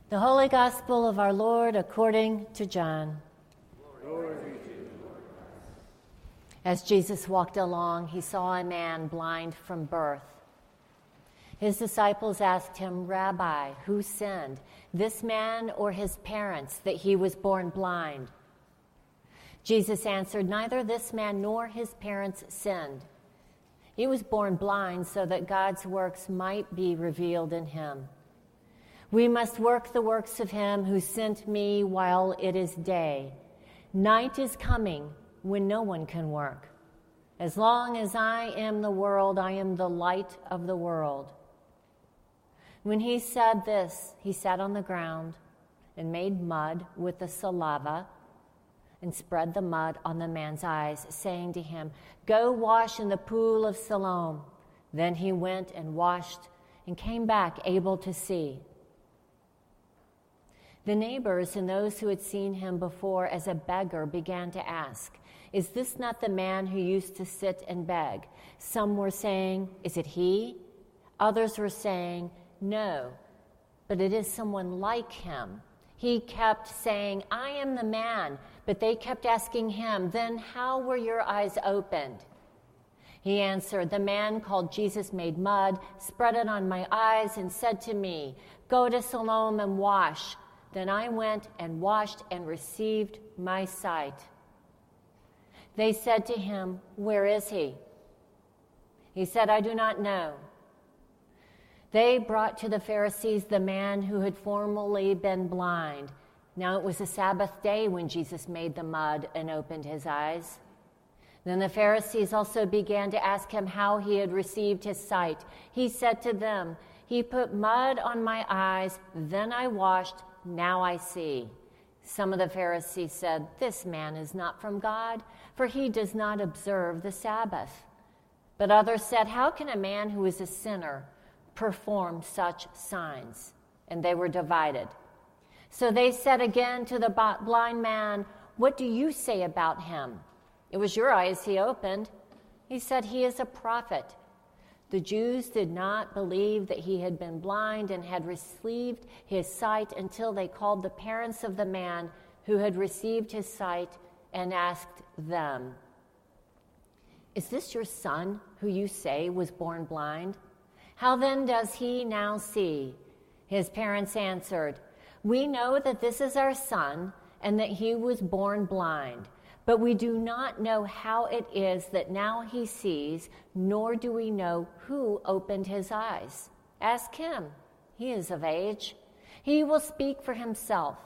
The Holy Gospel of our Lord according to John. Glory be to you. As Jesus walked along, he saw a man blind from birth. His disciples asked him, "Rabbi, who sinned, this man or his parents, that he was born blind?" Jesus answered, "Neither this man nor his parents sinned. He was born blind so that God's works might be revealed in him. We must work the works of him who sent me while it is day. Night is coming when no one can work. As long as I am the world, I am the light of the world." When he said this, he sat on the ground and made mud with the saliva and spread the mud on the man's eyes, saying to him, "Go wash in the pool of Siloam." Then he went and washed and came back able to see. The neighbors and those who had seen him before as a beggar began to ask, "Is this not the man who used to sit and beg?" Some were saying, "Is it he?" Others were saying, "No, but it is someone like him." He kept saying, "I am the man," but they kept asking him, "Then how were your eyes opened?" He answered, "The man called Jesus made mud, spread it on my eyes, and said to me, 'Go to Siloam and wash.' Then I went and washed and received my sight." They said to him, "Where is he?" He said, "I do not know." They brought to the Pharisees the man who had formerly been blind. Now it was a Sabbath day when Jesus made the mud and opened his eyes. Then the Pharisees also began to ask him how he had received his sight. He said to them, "He put mud on my eyes, then I washed. Now I see." Some of the Pharisees said, "This man is not from God, for he does not observe the Sabbath." But others said, "How can a man who is a sinner perform such signs?" And they were divided. So they said again to the blind man, "What do you say about him? It was your eyes he opened." He said, "He is a prophet." The Jews did not believe that he had been blind and had received his sight until they called the parents of the man who had received his sight and asked them, "Is this your son who you say was born blind? How then does he now see?" His parents answered, "We know that this is our son and that he was born blind. But we do not know how it is that now he sees, nor do we know who opened his eyes. Ask him. He is of age. He will speak for himself."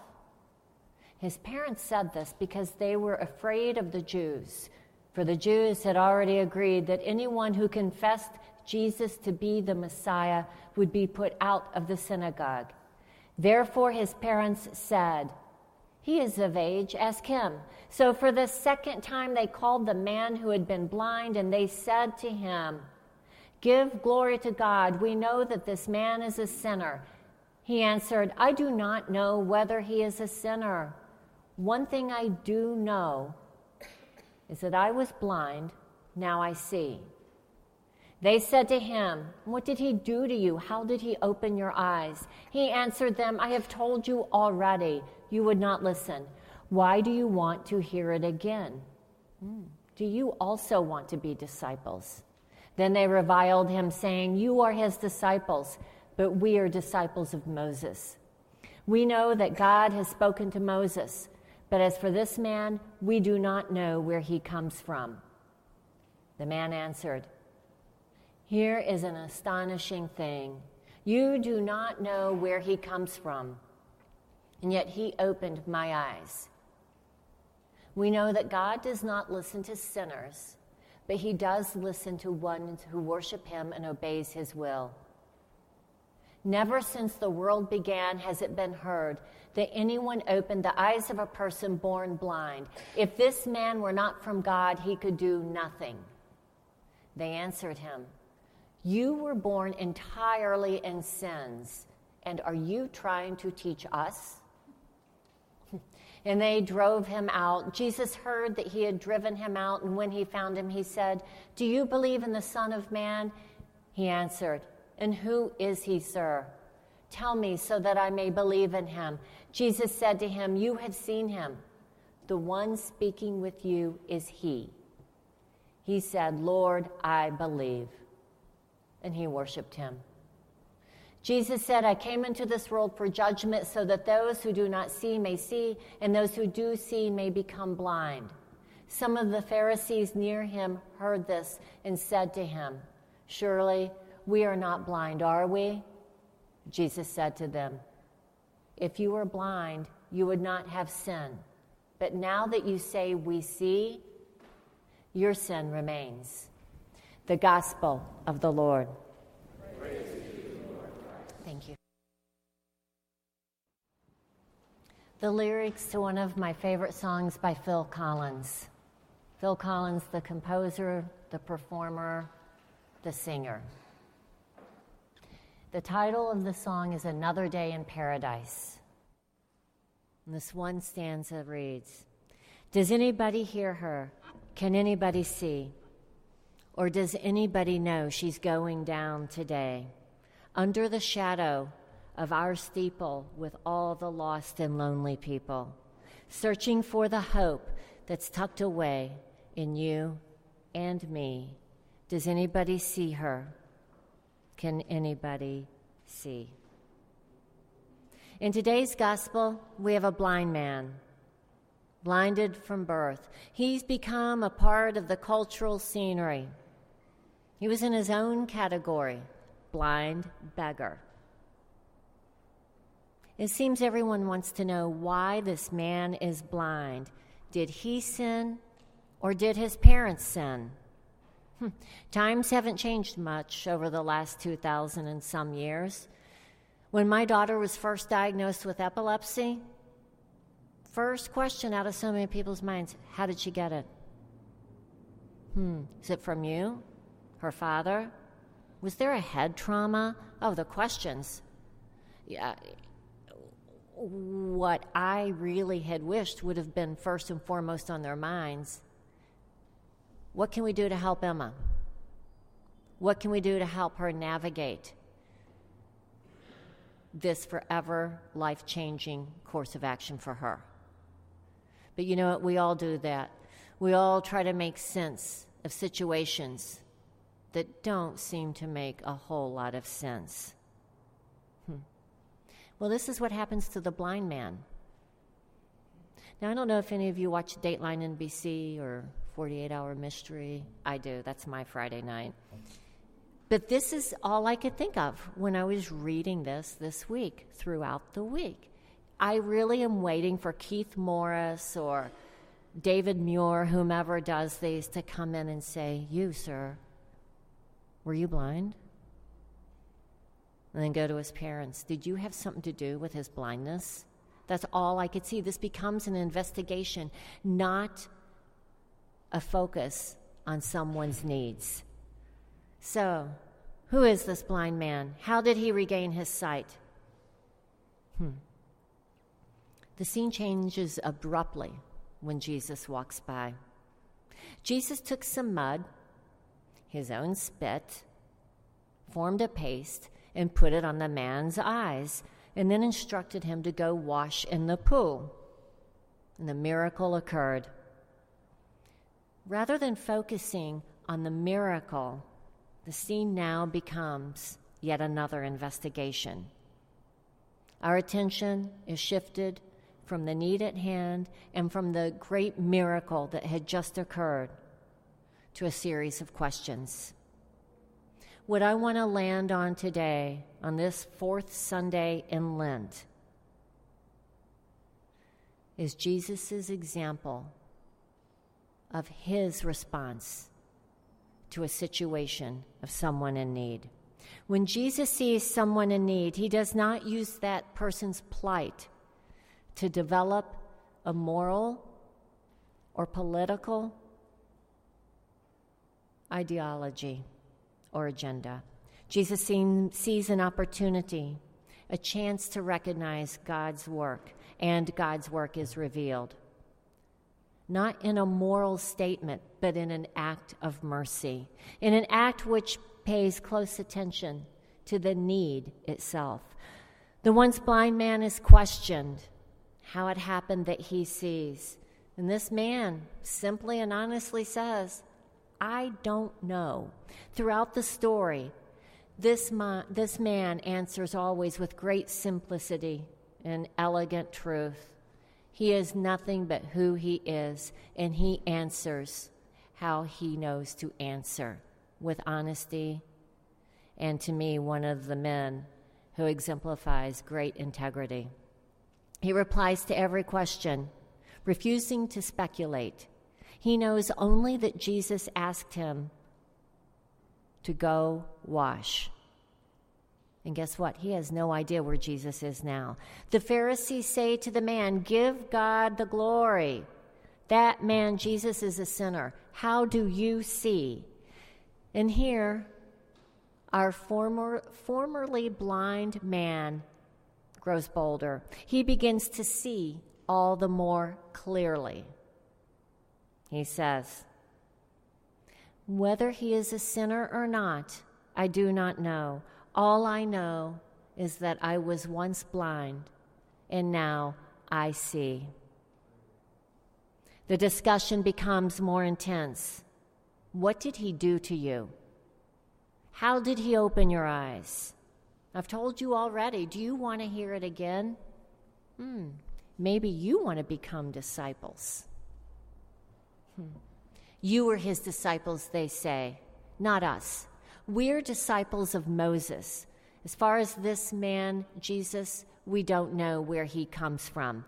His parents said this because they were afraid of the Jews, for the Jews had already agreed that anyone who confessed Jesus to be the Messiah would be put out of the synagogue. Therefore his parents said, "He is of age, ask him." So for the second time they called the man who had been blind, and they said to him, "Give glory to God. We know that this man is a sinner." He answered, "I do not know whether he is a sinner. One thing I do know is that I was blind, now I see." They said to him, "What did he do to you? How did he open your eyes?" He answered them, "I have told you already. You would not listen. Why do you want to hear it again? Do you also want to be disciples?" Then they reviled him, saying, "You are his disciples, but we are disciples of Moses. We know that God has spoken to Moses, but as for this man, we do not know where he comes from." The man answered, "Here is an astonishing thing. You do not know where he comes from, and yet he opened my eyes. We know that God does not listen to sinners, but he does listen to ones who worship him and obeys his will. Never since the world began has it been heard that anyone opened the eyes of a person born blind. If this man were not from God, he could do nothing." They answered him, "You were born entirely in sins, and are you trying to teach us?" And they drove him out. Jesus heard that he had driven him out, and when he found him, he said, "Do you believe in the Son of Man?" He answered, "And who is he, sir? Tell me so that I may believe in him." Jesus said to him, "You have seen him. The one speaking with you is he." He said, "Lord, I believe." And he worshiped him. Jesus said, "I came into this world for judgment so that those who do not see may see, and those who do see may become blind." Some of the Pharisees near him heard this and said to him, "Surely we are not blind, are we?" Jesus said to them, "If you were blind, you would not have sin. But now that you say we see, your sin remains." The Gospel of the Lord. Praise to you, Lord. Thank you. The lyrics to one of my favorite songs by Phil Collins. Phil Collins, the composer, the performer, the singer. The title of the song is "Another Day in Paradise." And this one stanza reads, "Does anybody hear her? Can anybody see? Or does anybody know she's going down today? Under the shadow of our steeple with all the lost and lonely people, searching for the hope that's tucked away in you and me. Does anybody see her? Can anybody see?" In today's gospel, we have a blind man, blinded from birth. He's become a part of the cultural scenery. He was in his own category, blind beggar. It seems everyone wants to know why this man is blind. Did he sin, or did his parents sin? Times haven't changed much over the last 2,000 and some years. When my daughter was first diagnosed with epilepsy, first question out of so many people's minds, how did she get it? Is it from you? Her father? Was there a head trauma? Oh, the questions. Yeah. What I really had wished would have been first and foremost on their minds: what can we do to help Emma? What can we do to help her navigate this forever life-changing course of action for her? But you know what? We all do that. We all try to make sense of situations that don't seem to make a whole lot of sense. Well, this is what happens to the blind man. Now, I don't know if any of you watch Dateline NBC or 48 Hour Mystery. I do. That's my Friday night. But this is all I could think of when I was reading this week, throughout the week. I really am waiting for Keith Morris or David Muir, whomever does these, to come in and say, "You, sir, were you blind?" And then go to his parents. Did you have something to do with his blindness? That's all I could see. This becomes an investigation, not a focus on someone's needs. So, who is this blind man? How did he regain his sight? The scene changes abruptly when Jesus walks by. Jesus took some mud, his own spit, formed a paste, and put it on the man's eyes, and then instructed him to go wash in the pool. And the miracle occurred. Rather than focusing on the miracle, the scene now becomes yet another investigation. Our attention is shifted from the need at hand and from the great miracle that had just occurred to a series of questions. What I want to land on today, on this fourth Sunday in Lent, is Jesus' example of his response to a situation of someone in need. When Jesus sees someone in need, he does not use that person's plight to develop a moral or political ideology or agenda. Jesus sees an opportunity, a chance to recognize God's work, and God's work is revealed. Not in a moral statement, but in an act of mercy, in an act which pays close attention to the need itself. The once blind man is questioned how it happened that he sees. And this man simply and honestly says, I don't know. Throughout the story, this man answers always with great simplicity and elegant truth. He is nothing but who he is, and he answers how he knows to answer, with honesty, and to me, one of the men who exemplifies great integrity. He replies to every question, refusing to speculate. He knows only that Jesus asked him to go wash. And guess what? He has no idea where Jesus is now. The Pharisees say to the man, give God the glory. That man, Jesus, is a sinner. How do you see? And here, our formerly blind man grows bolder. He begins to see all the more clearly. He says, whether he is a sinner or not, I do not know. All I know is that I was once blind, and now I see. The discussion becomes more intense. What did he do to you? How did he open your eyes? I've told you already. Do you want to hear it again? Maybe you want to become disciples. You were his disciples, they say, not us. We're disciples of Moses. As far as this man, Jesus, we don't know where he comes from.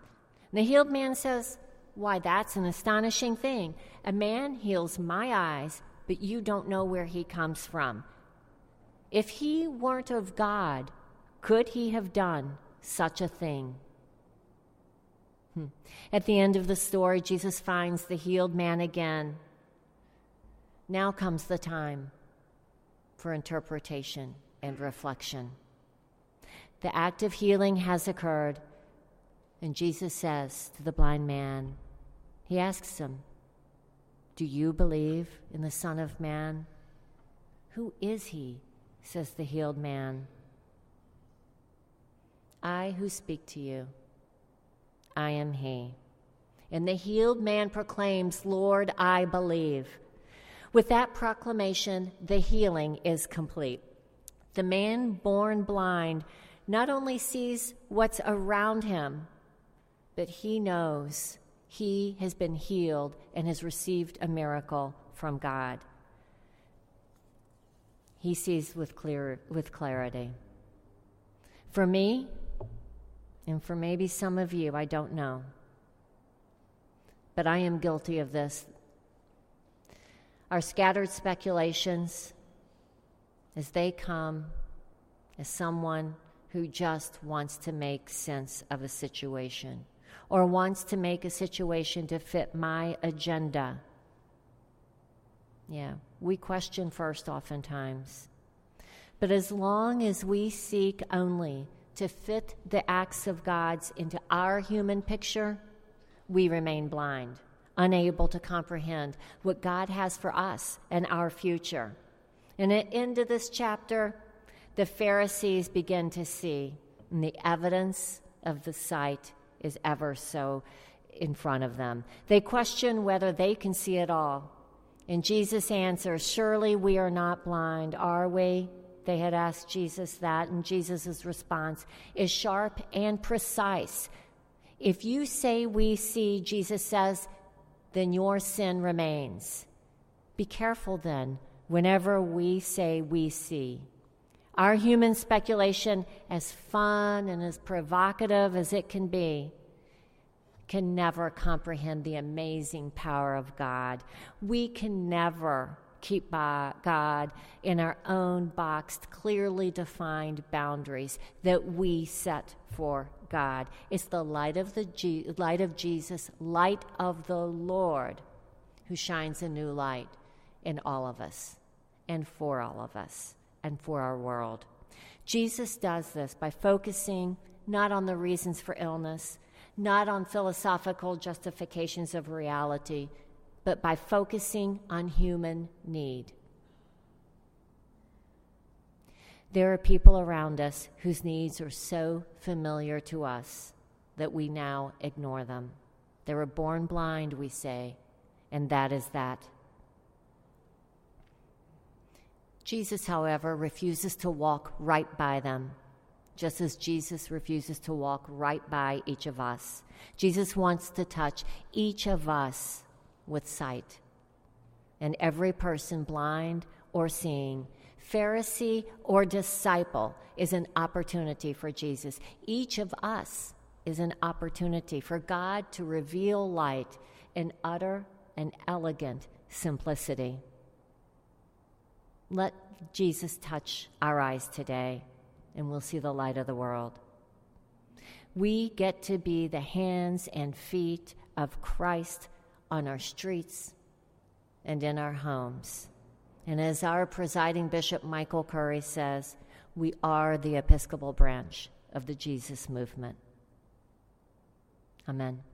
And the healed man says, why, that's an astonishing thing. A man heals my eyes, but you don't know where he comes from. If he weren't of God, could he have done such a thing? At the end of the story, Jesus finds the healed man again. Now comes the time for interpretation and reflection. The act of healing has occurred, and Jesus says to the blind man, he asks him, do you believe in the Son of Man? Who is he? Says the healed man. I who speak to you, I am he. And the healed man proclaims, Lord, I believe. With that proclamation, the healing is complete. The man born blind not only sees what's around him, but he knows he has been healed and has received a miracle from God. He sees with clarity. For me, and for maybe some of you, I don't know, but I am guilty of this. Our scattered speculations, as they come as someone who just wants to make sense of a situation or wants to make a situation to fit my agenda. Yeah, we question first oftentimes. But as long as we seek only to fit the acts of God's into our human picture, we remain blind, unable to comprehend what God has for us and our future. And at the end of this chapter, the Pharisees begin to see, and the evidence of the sight is ever so in front of them. They question whether they can see it all. And Jesus answers, surely we are not blind, are we? They had asked Jesus that, and Jesus' response is sharp and precise. If you say we see, Jesus says, then your sin remains. Be careful then, whenever we say we see. Our human speculation, as fun and as provocative as it can be, can never comprehend the amazing power of God. We can never keep God in our own boxed, clearly defined boundaries that we set for God. It's the light of Jesus, light of the Lord, who shines a new light in all of us and for all of us and for our world. Jesus does this by focusing not on the reasons for illness, not on philosophical justifications of reality, but by focusing on human need. There are people around us whose needs are so familiar to us that we now ignore them. They were born blind, we say, and that is that. Jesus, however, refuses to walk right by them, just as Jesus refuses to walk right by each of us. Jesus wants to touch each of us with sight. And every person, blind or seeing, Pharisee or disciple, is an opportunity for Jesus. Each of us is an opportunity for God to reveal light in utter and elegant simplicity. Let Jesus touch our eyes today, and we'll see the light of the world. We get to be the hands and feet of Christ on our streets and in our homes. And as our presiding Bishop Michael Curry says, we are the Episcopal branch of the Jesus movement. Amen.